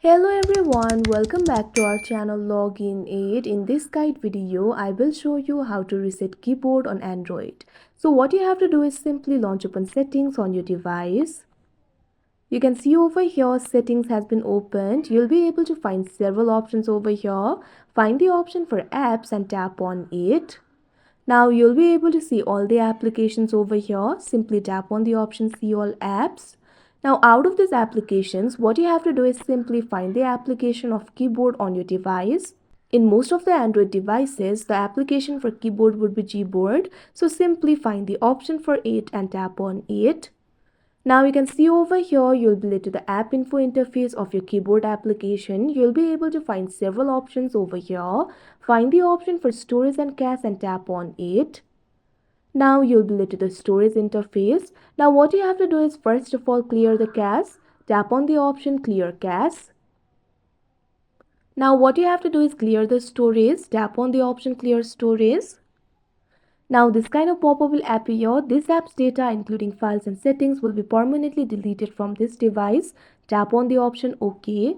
Hello everyone, welcome back to our channel Login Aid. In this guide video, I will show you how to reset keyboard on Android. So what you have to do is simply launch open settings on your device. You can see over here settings has been opened. You'll be able to find several options over here. Find the option for apps and tap on it. Now you'll be able to see all the applications over here. Simply tap on the option see all apps. Now out of these applications, what you have to do is simply find the application of keyboard on your device. In most of the Android devices, the application for keyboard would be Gboard. So simply find the option for it and tap on it. Now you can see over here, you'll be led to the app info interface of your keyboard application. You'll be able to find several options over here. Find the option for storage and cache and tap on it. Now you'll be led to the storage interface. Now what you have to do is first of all clear the cache. Tap on the option clear cache. Now what you have to do is clear the storage. Tap on the option clear storage. Now this kind of pop-up will appear. This app's data including files and settings will be permanently deleted from this device. Tap on the option OK.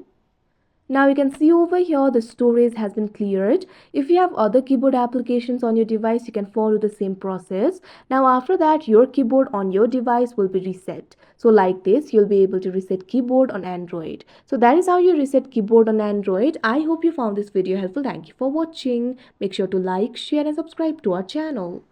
Now you can see over here the storage has been cleared. If you have other keyboard applications on your device, you can follow the same process. Now after that, your keyboard on your device will be reset. So like this, you'll be able to reset keyboard on Android. So that is how you reset keyboard on Android. I hope you found this video helpful. Thank you for watching. Make sure to like, share and subscribe to our channel.